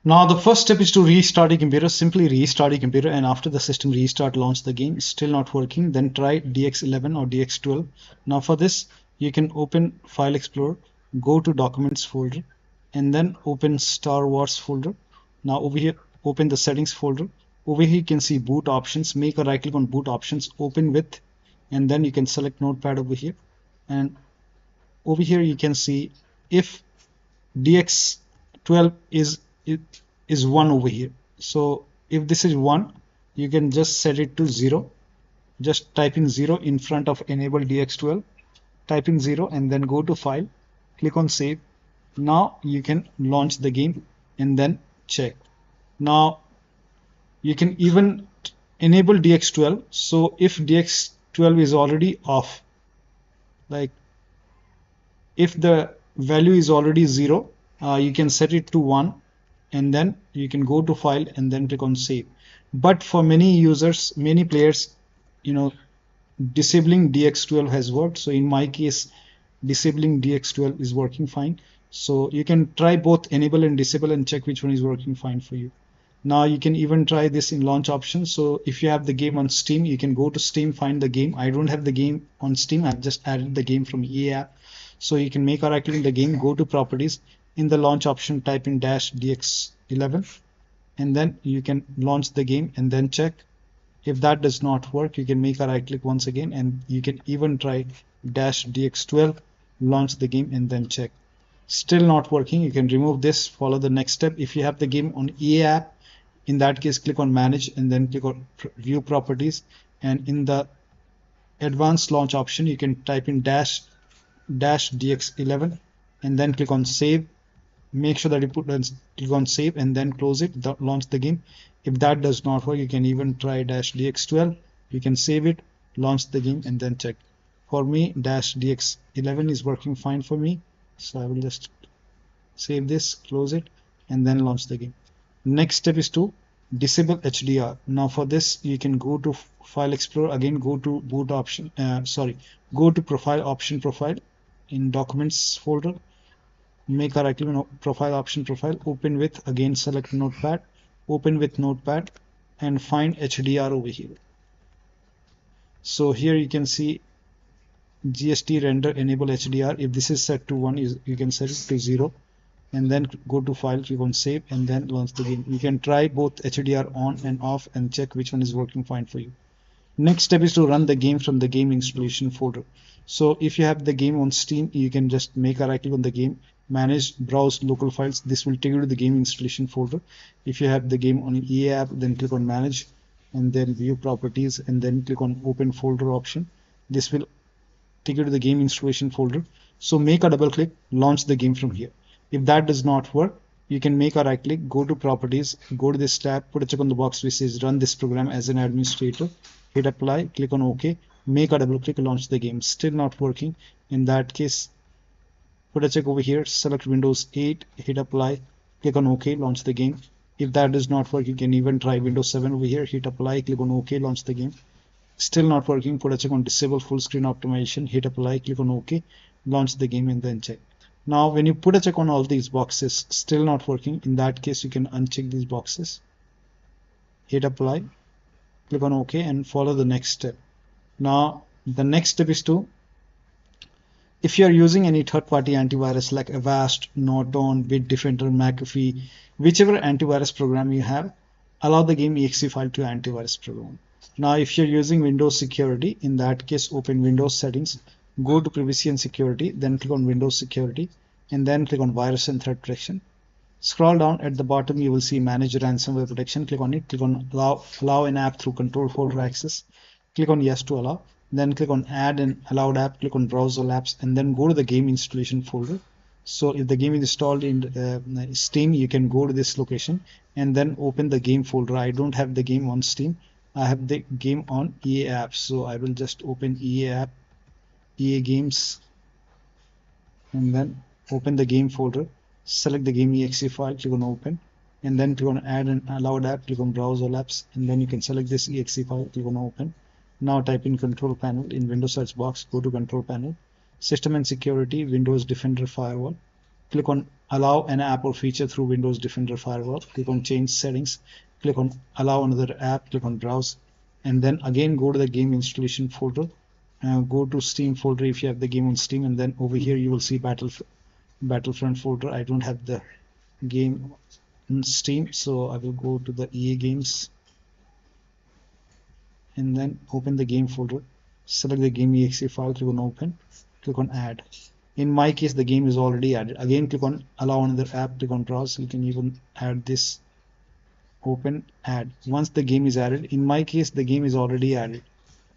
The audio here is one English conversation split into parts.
Now the first step is to restart your computer. Simply restart your computer, and after the system restart, launch the game. Still not working, then try DX11 or DX12. Now for this, you can open File Explorer, go to Documents folder, and then open Star Wars folder. Now over here, open the Settings folder. Over here you can see Boot Options. Make a right click on Boot Options, open with, and then you can select Notepad over here. And over here you can see if DX12 is 1 over here. So if this is 1, you can just set it to 0. Just type in 0 in front of enable DX12. Type in 0 and then go to File. Click on Save. Now you can launch the game and then check. Now you can even enable DX12. So if DX12 is already off, like if the value is already 0, you can set it to 1, and then you can go to File and then click on Save. But for many users, many players, disabling DX12 has worked. So in my case, disabling DX12 is working fine. So you can try both enable and disable and check which one is working fine for you. Now you can even try this in launch options. So if you have the game on Steam, you can go to Steam, find the game. I don't have the game on Steam. I've just added the game from EA app. So you can make a right click in the game, go to properties. In the launch option, type in -DX11, and then you can launch the game and then check. If that does not work, you can make a right click once again, and you can even try -DX12, launch the game and then check. Still not working, you can remove this, follow the next step. If you have the game on EA app, in that case click on manage and then click on view properties, and in the advanced launch option you can type in -DX11 and then click on save. Make sure that you click on save and then close it, launch the game. If that does not work, you can even try -DX12. You can save it, launch the game and then check. For me, -DX11 is working fine for me, so I will just save this, close it, and then launch the game. Next step is to disable HDR. Now for this, you can go to File Explorer, again go to boot option, go to Profile in Documents folder. Make a right click on Profile, open with, again select Notepad, open with Notepad and find HDR over here. So here you can see GstRender.EnableHDR. If this is set to 1, you can set it to 0 and then go to File, click on Save and then launch the game. You can try both HDR on and off and check which one is working fine for you. Next step is to run the game from the game installation folder. So if you have the game on Steam, you can just make a right click on the game, manage, browse local files. This will take you to the game installation folder. If you have the game on EA app, then click on manage and then view properties and then click on open folder option. This will take you to the game installation folder. So make a double click, launch the game from here. If that does not work, you can make a right click, go to properties, go to this tab, put a check on the box which says run this program as an administrator, hit apply, click on OK, make a double click, launch the game. Still not working. In that case, put a check over here, select Windows 8, hit apply, click on OK, launch the game. If that does not work, you can even try Windows 7 over here, hit apply, click on OK, launch the game. Still not working, put a check on disable full screen optimization, hit apply, click on OK, launch the game and then check. Now when you put a check on all these boxes, still not working, in that case you can uncheck these boxes, hit apply, click on OK and follow the next step. Now the next step is to, if you are using any third-party antivirus like Avast, Norton, Bitdefender, McAfee, whichever antivirus program you have, allow the game exe file to antivirus program. Now if you're using Windows security, in that case open Windows settings, go to privacy and security, then click on Windows security and then click on virus and threat protection. Scroll down, at the bottom you will see manage ransomware protection. Click on it, click on allow an app through control folder access, click on yes to allow, then click on add an allowed app, click on browse all apps and then go to the game installation folder. So if the game is installed in Steam, you can go to this location and then open the game folder. I don't have the game on Steam, I have the game on EA apps, so I will just open EA app, EA games, and then open the game folder, select the game exe file, click on open and then click on add an allowed app, click on browse all apps and then you can select this exe file, click on open. Now type in control panel in Windows search box, go to control panel, system and security, Windows Defender firewall, click on allow an app or feature through Windows Defender firewall. Click on change settings, click on allow another app, click on browse, and then again go to the game installation folder. Go to Steam folder if you have the game on Steam, and then over here you will see Battlefront folder. I don't have the game on Steam, so I will go to the EA games and then open the game folder. Select the game exe file, click on open, click on add. In my case, the game is already added. Again, click on allow another app, click on browse. You can even add this, open, add. Once the game is added, in my case, the game is already added.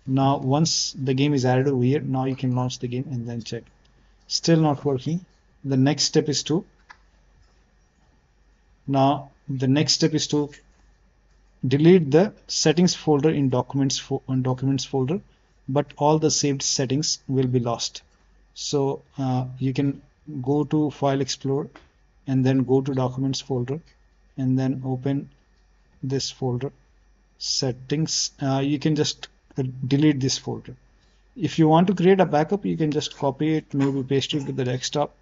Now, once the game is added over here, now you can launch the game and then check. Still not working. The next step is to delete the settings folder in documents folder, but all the saved settings will be lost. So you can go to File Explorer and then go to Documents folder and then open this folder, Settings. You can just delete this folder. If you want to create a backup, you can just copy it, maybe paste it to the desktop.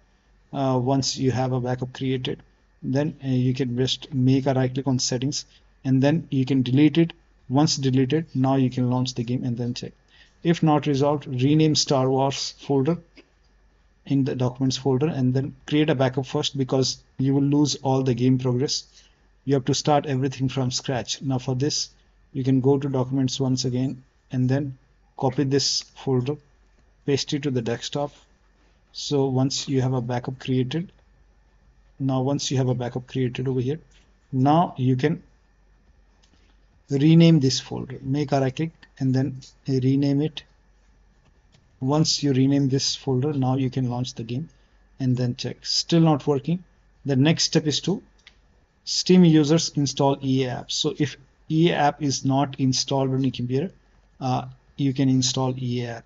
Once you have a backup created, then you can just make a right click on settings and then you can delete it. Once deleted, now you can launch the game and then check. If not resolved, rename Star Wars folder in the documents folder and then create a backup first, because you will lose all the game progress. You have to start everything from scratch. Now for this, you can go to documents once again and then copy this folder, paste it to the desktop. So once you have a backup created, over here, now you can rename this folder. Make a right click and then rename it. Once you rename this folder, now you can launch the game and then check. Still not working. The next step is to Steam users install EA app. So if EA app is not installed on your computer, you can install EA app.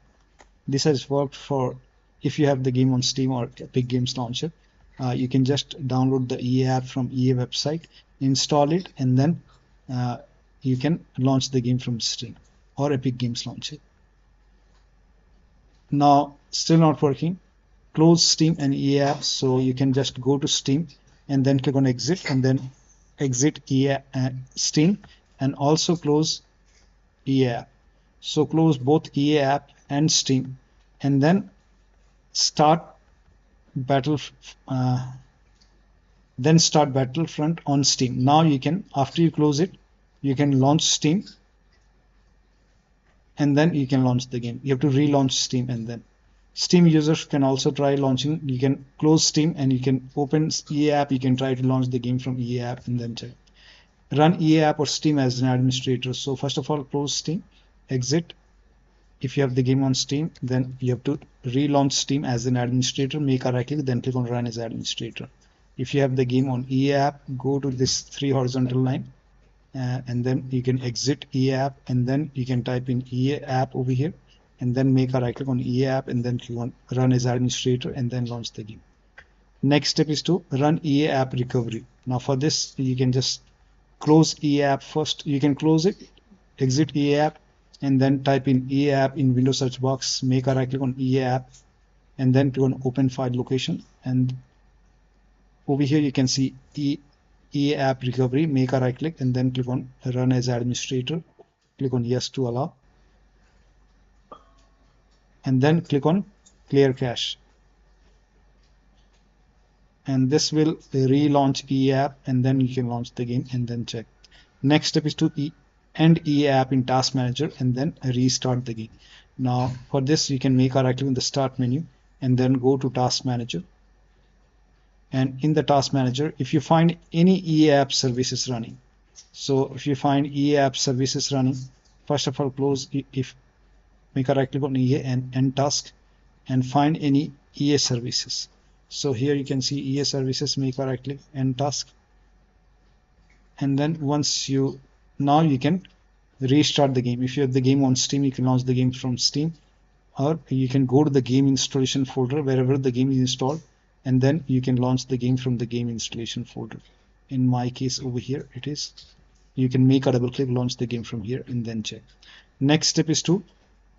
This has worked for if you have the game on Steam or Epic Games Launcher. You can just download the EA app from EA website, install it, and then you can launch the game from Steam or Epic Games Launcher. Now still not working. Close Steam and EA app. So you can just go to Steam and then click on exit and then exit Steam and also close EA app. So close both EA app and Steam and then start Battlefront on Steam. Now you can, after you close it, you can launch Steam and then you can launch the game. You have to relaunch Steam and then Steam users can also try launching. You can close Steam and you can open EA app. You can try to launch the game from EA app and then check. Run EA app or Steam as an administrator. So first of all, close Steam, exit. If you have the game on Steam, then you have to relaunch Steam as an administrator. Make a right click, then click on Run as administrator. If you have the game on EA app, go to this 3 horizontal line. And then you can exit EA app and then you can type in EA app over here and then make a right click on EA app and then click on Run as administrator and then launch the game. Next step is to run EA app recovery. Now for this, you can just close EA app first. You can close it, exit EA app and then type in EA app in Windows search box, make a right click on EA app and then click on open file location, and over here you can see EA app recovery. Make a right click and then click on Run as administrator, click on yes to allow and then click on clear cache, and this will relaunch EA app and then you can launch the game and then check. Next step is to end EA app in task manager and then restart the game. Now for this, you can make a right click in the start menu and then go to task manager. And in the task manager, if you find any EA app services running, so if you find EA app services running, first of all, close, make a right click on EA and end task and find any EA services. So here you can see EA services, make a right click, end task. And then now you can restart the game. If you have the game on Steam, you can launch the game from Steam, or you can go to the game installation folder wherever the game is installed, and then you can launch the game from the game installation folder. In my case over here it is. You can make a double click, launch the game from here and then check. Next step is to,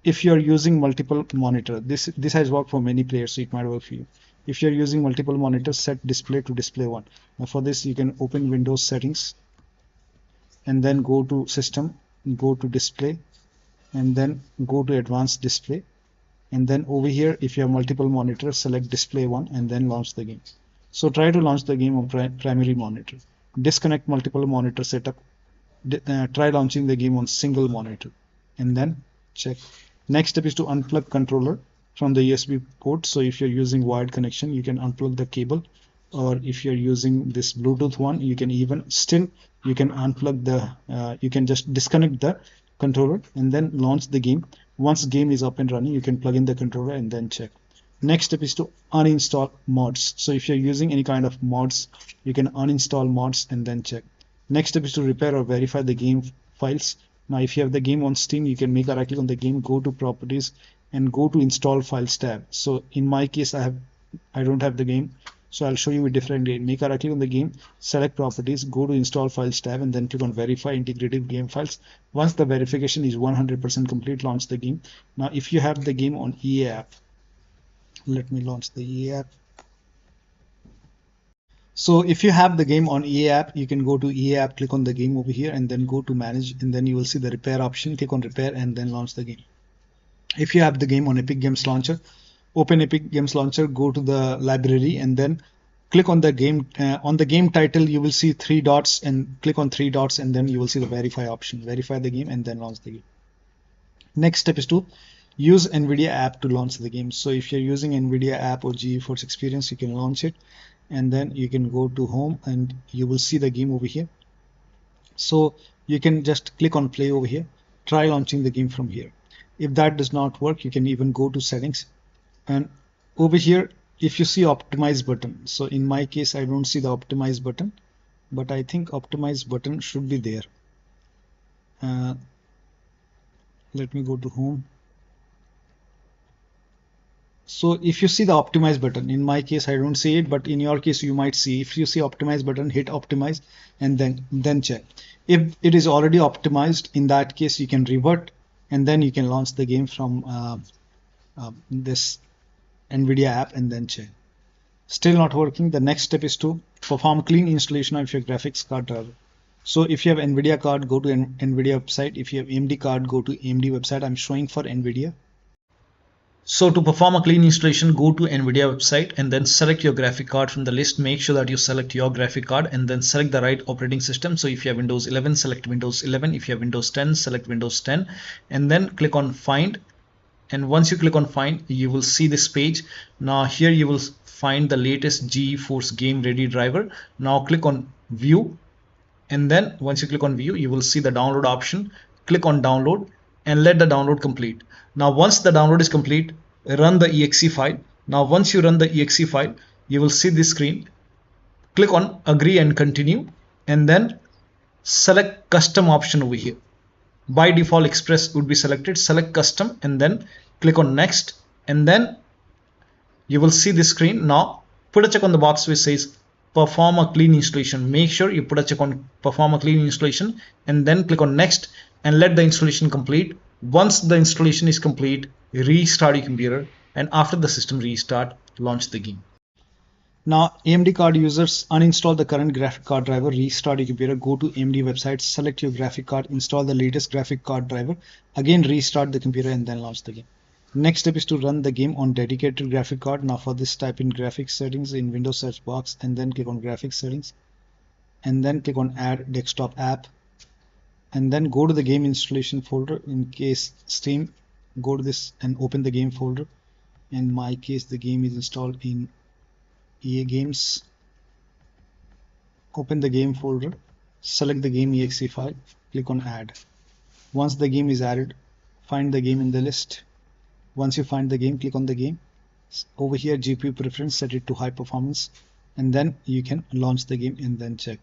if you are using multiple monitor, this has worked for many players, so it might work for you. If you're using multiple monitors, set display to display 1. Now for this you can open Windows settings and then go to system, go to display, and then go to advanced display, and then over here if you have multiple monitors, select display 1 and then launch the game. So try to launch the game on primary monitor. Disconnect multiple monitor setup. Try launching the game on single monitor and then check. Next step is to unplug controller from the USB port. So if you're using wired connection, you can unplug the cable, or if you're using this Bluetooth one, you can even still you can unplug the you can just disconnect the controller and then launch the game. Once game is up and running, you can plug in the controller and then check. Next step is to uninstall mods. So if you're using any kind of mods, you can uninstall mods and then check. Next step is to repair or verify the game files. Now if you have the game on Steam, you can make a right click on the game, go to properties and go to install files tab. So in my case, I don't have the game, so I'll show you a different game. Make a right click on the game, select properties, go to install files tab and then click on verify integrated game files. Once the verification is 100% complete, launch the game. Now if you have the game on EA app, let me launch the EA app. So if you have the game on EA app, you can go to EA app, click on the game over here and then go to manage, and then you will see the repair option. Click on repair and then launch the game. If you have the game on Epic Games Launcher, open Epic Games Launcher, go to the library and then click on the game. On the game title, you will see 3 dots and click on 3 dots and then you will see the verify option. Verify the game and then launch the game. Next step is to use NVIDIA app to launch the game. So if you're using NVIDIA app or GeForce Experience, you can launch it and then you can go to home and you will see the game over here. So you can just click on play over here, try launching the game from here. If that does not work, you can even go to settings and over here if you see optimize button. So in my case, I don't see the optimize button, but I think optimize button should be there. Let me go to home. So if you see the optimize button, in my case I don't see it, but in your case you might see. If you see optimize button, hit optimize and then check. If it is already optimized, in that case you can revert and then you can launch the game from this NVIDIA app and then check. Still not working. The next step is to perform clean installation of your graphics card driver. So if you have NVIDIA card, go to NVIDIA website. If you have AMD card, go to AMD website. I'm showing for NVIDIA. So to perform a clean installation, go to NVIDIA website and then select your graphic card from the list. Make sure that you select your graphic card and then select the right operating system. So if you have Windows 11, select Windows 11. If you have Windows 10, select Windows 10 and then click on find. And once you click on find, you will see this page. Now here you will find the latest GeForce Game Ready driver. Now click on view and then once you click on view, you will see the download option. Click on download and let the download complete. Now once the download is complete, run the exe file. Now once you run the exe file, you will see this screen. Click on agree and continue and then select custom option over here. By default Express would be selected. Select custom and then click on next and then you will see this screen. Now put a check on the box which says perform a clean installation. Make sure you put a check on perform a clean installation and then click on next and let the installation complete. Once the installation is complete, restart your computer and after the system restart, launch the game. Now AMD card users, uninstall the current graphic card driver, restart your computer, go to AMD website, select your graphic card, install the latest graphic card driver, again restart the computer and then launch the game. Next step is to run the game on dedicated graphic card. Now for this, type in graphics settings in Windows search box and then click on graphics settings and then click on add desktop app and then go to the game installation folder. In case Steam, go to this and open the game folder. In my case, the game is installed in EA Games. Open the game folder, select the game exe file, click on add. Once the game is added, find the game in the list. Once you find the game, click on the game. Over here, GPU preference, set it to high performance and then you can launch the game and then check.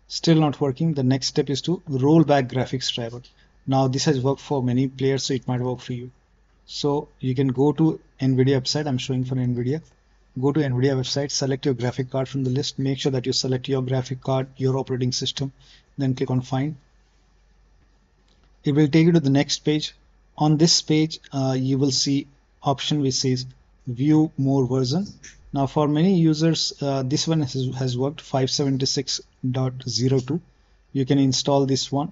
Still not working. The next step is to roll back graphics driver. Now this has worked for many players, so it might work for you. So you can go to NVIDIA website. I'm showing for NVIDIA. Go to NVIDIA website, select your graphic card from the list. Make sure that you select your graphic card, your operating system, then click on find. It will take you to the next page. On this page, you will see option which says view more version. Now for many users, this one has worked 576.02. You can install this one,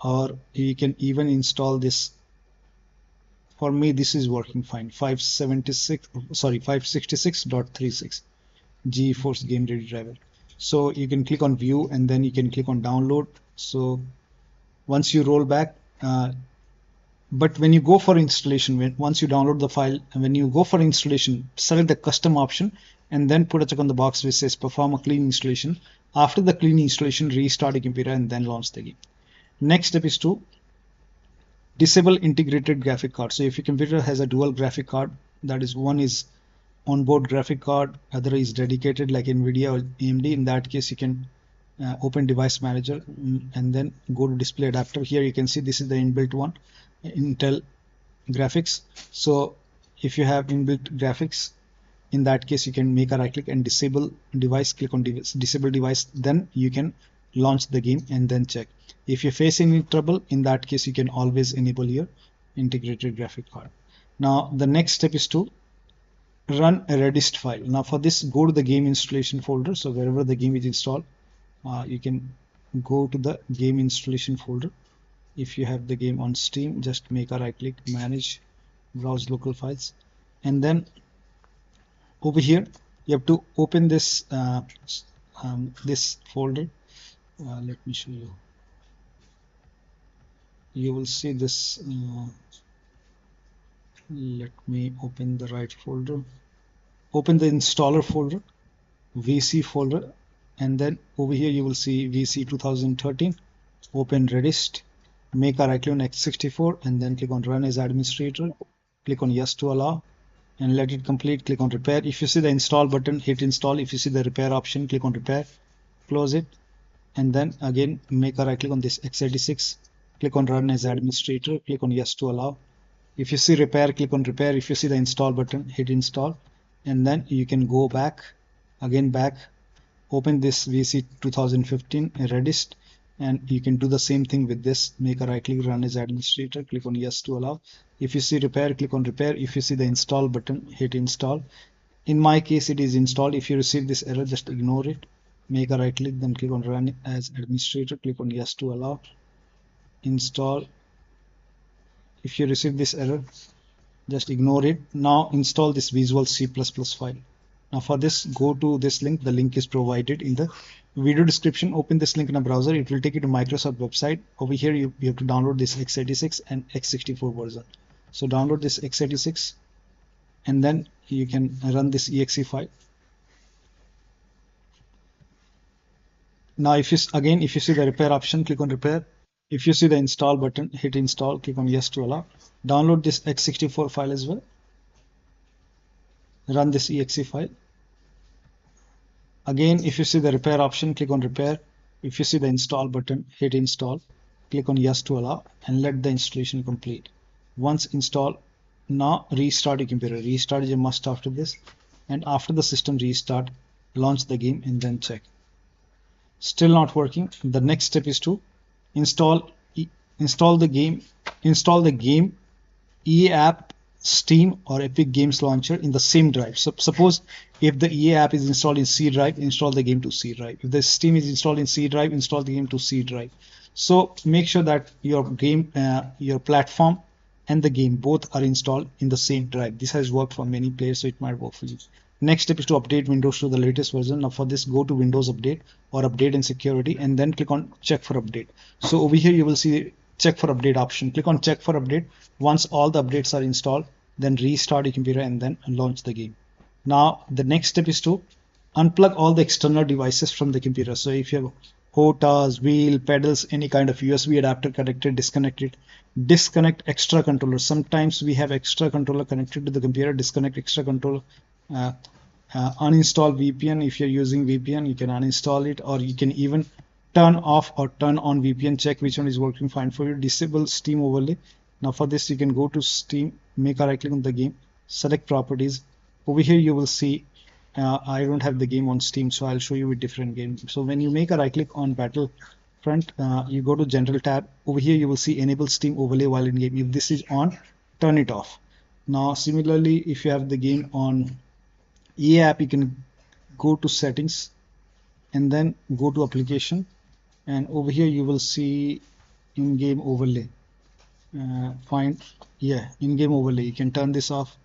or you can even install this. For me, this is working fine. 566.36 GeForce Game Ready driver. So you can click on view and then you can click on download. So once you roll back, but when you go for installation, once you download the file, and when you go for installation, select the custom option and then put a check on the box which says perform a clean installation. After the clean installation, restart your computer and then launch the game. Next step is to disable integrated graphic card. So if your computer has a dual graphic card, that is, one is onboard graphic card, other is dedicated like NVIDIA or AMD, in that case you can open device manager and then go to display adapter. Here you can see this is the inbuilt one, Intel graphics. So if you have inbuilt graphics, in that case you can make a right click and disable device, click on disable device, then you can launch the game and then check. If you face any trouble, in that case you can always enable your integrated graphic card. Now the next step is to run a Redist file. Now for this, go to the game installation folder. So wherever the game is installed, you can go to the game installation folder. If you have the game on Steam, just make a right click, manage, browse local files, and then over here you have to open this this folder. Let me show you. You will see this. Let me open the right folder. Open the installer folder, VC folder, and then over here you will see VC 2013. Open Redist, make a right click on x64 and then click on run as administrator. Click on yes to allow and let it complete. Click on repair. If you see the install button, hit install. If you see the repair option, click on repair, close it, and then again make a right click on this x86. Click on run as administrator. Click on yes to allow. If you see repair, click on repair. If you see the install button, hit install, and then you can go back, open this VC 2015 Redist, and you can do the same thing with this. Make a right click, run as administrator, click on yes to allow. If you see repair, click on repair. If you see the install button, hit install. In my case, it is installed. If you receive this error, just ignore it. Make a right click, then click on run as administrator, click on yes to allow, install. If you receive this error, just ignore it. Now install this Visual C++ file. Now for this, go to this link. The link is provided in the video description. Open this link in a browser. It will take you to Microsoft website. Over here you have to download this x86 and x64 version. So download this x86 and then you can run this exe file. Now if you see the repair option, click on repair. If you see the install button, hit install, click on yes to allow. Download this x64 file as well. Run this exe file. Again, if you see the repair option, click on repair. If you see the install button, hit install, click on yes to allow, and let the installation complete. Once installed, now restart your computer. Restart is a must after this, and after the system restart, launch the game and then check. Still not working. The next step is to install the game EA app, Steam or Epic Games Launcher in the same drive. So suppose if the EA app is installed in C drive, install the game to C drive. If the Steam is installed in C drive, install the game to C drive. So make sure that your game, your platform and the game both are installed in the same drive. This has worked for many players, so it might work for you. Next step is to update Windows to the latest version. Now for this, go to Windows Update or Update and Security and then click on Check for Update. So over here you will see Check for Update option. Click on Check for Update. Once all the updates are installed, then restart your computer and then launch the game. Now the next step is to unplug all the external devices from the computer. So if you have HOTAS, wheel, pedals, any kind of USB adapter connected, disconnect it. Disconnect extra controller. Sometimes we have extra controller connected to the computer. Disconnect extra controller. Uninstall VPN. If you're using VPN, you can uninstall it, or you can even turn off or turn on VPN. Check which one is working fine for you. Disable Steam overlay. Now for this, you can go to Steam, make a right click on the game, select properties. Over here you will see I don't have the game on Steam, so I'll show you a different game. So when you make a right click on Battlefront, you go to General tab. Over here you will see Enable Steam Overlay while in game. If this is on, turn it off. Now similarly, if you have the game on EA app, you can go to settings and then go to application, and over here you will see in-game overlay. Find in-game overlay. You can turn this off,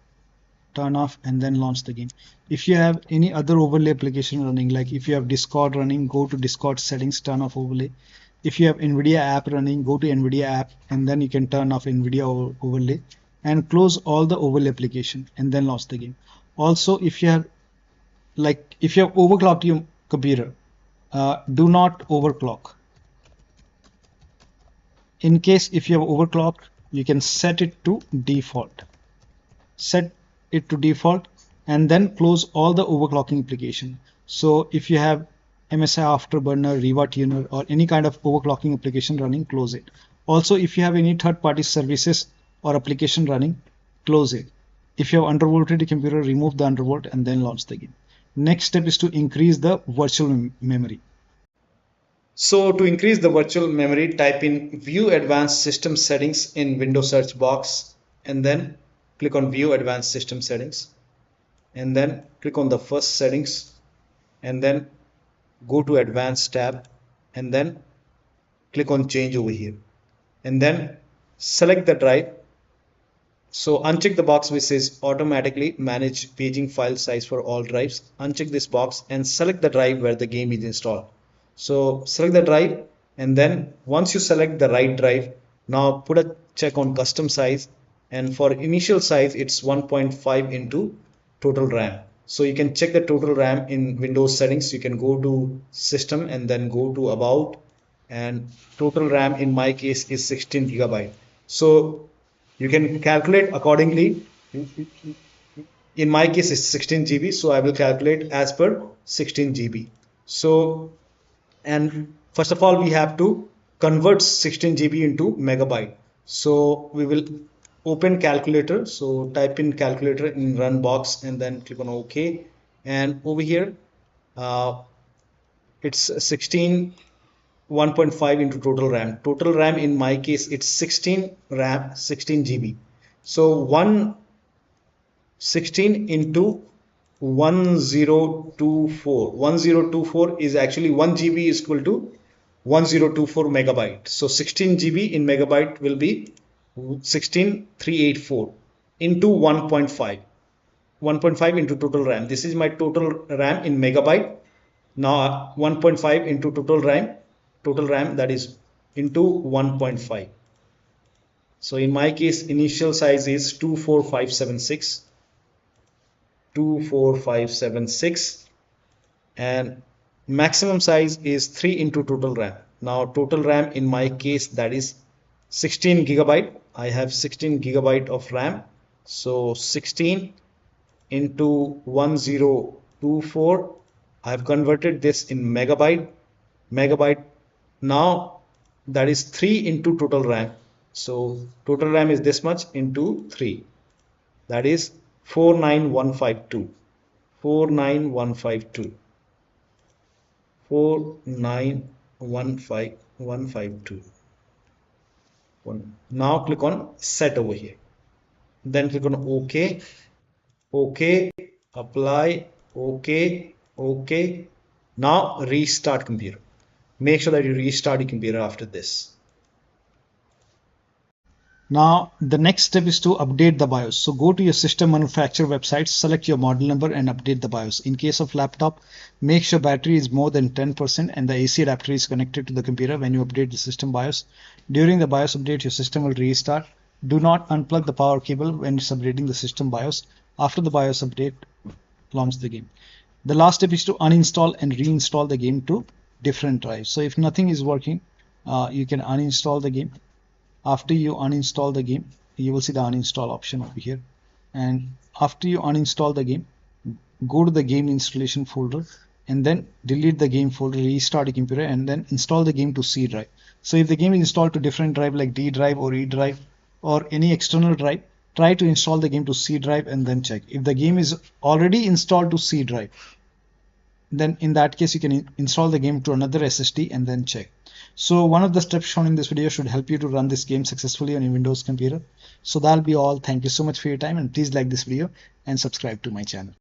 turn off, and then launch the game. If you have any other overlay application running, like if you have Discord running, go to Discord settings, turn off overlay. If you have NVIDIA app running, go to NVIDIA app, and then you can turn off NVIDIA overlay and close all the overlay application and then launch the game. Also, if you have overclocked your computer, do not overclock. In case if you have overclocked, you can set it to default. Set it to default and then close all the overclocking application. So if you have MSI Afterburner, Riva Tuner, or any kind of overclocking application running, close it. Also, if you have any third-party services or application running, close it. If you have undervolted computer, remove the undervolt and then launch the game. Next step is to increase the virtual memory. So to increase the virtual memory, type in View Advanced System Settings in Windows search box, and then click on View Advanced System Settings, and then click on the first settings, and then go to Advanced tab, and then click on Change over here, and then select the drive. So uncheck the box which says automatically manage paging file size for all drives. Uncheck this box and select the drive where the game is installed. So select the drive, and then once you select the right drive, now put a check on custom size, and for initial size it's 1.5 into total RAM. So you can check the total RAM in Windows settings. You can go to system and then go to about, and total RAM in my case is 16 GB. So you can calculate accordingly. In my case it's 16 GB, so I will calculate as per 16 GB. So, and first of all we have to convert 16 GB into megabyte. So we will open calculator. So type in calculator in run box and then click on OK, and over here it's 16 1.5 into total RAM. Total RAM in my case it's 16 GB. So 116 into 1024 is actually 1 GB is equal to 1024 megabyte. So 16 GB in megabyte will be 16384 into 1.5 into total RAM. This is my total RAM in megabyte. Now 1.5 into total RAM, that is into 1.5. So in my case initial size is 24576 and maximum size is 3 into total RAM. Now total RAM in my case that is 16 GB. I have 16 GB of RAM. So 16 into 1024, I have converted this in megabyte. Now that is 3 into total RAM. So total RAM is this much into 3, that is 49152. Now click on set over here, then click on OK, apply, OK. Now restart computer. Make sure that you restart your computer after this. Now the next step is to update the BIOS. So go to your system manufacturer website, select your model number and update the BIOS. In case of laptop, make sure battery is more than 10% and the AC adapter is connected to the computer when you update the system BIOS. During the BIOS update, your system will restart. Do not unplug the power cable when it's updating the system BIOS. After the BIOS update, launch the game. The last step is to uninstall and reinstall the game to different drives. So if nothing is working, you can uninstall the game. After you uninstall the game, you will see the uninstall option over here, and after you uninstall the game, go to the game installation folder and then delete the game folder, restart the computer and then install the game to C drive. So if the game is installed to different drive like D drive or E drive or any external drive, try to install the game to C drive and then check. If the game is already installed to C drive, then in that case you can install the game to another SSD and then check. So one of the steps shown in this video should help you to run this game successfully on your Windows computer. So that'll be all. Thank you so much for your time, and please like this video and subscribe to my channel.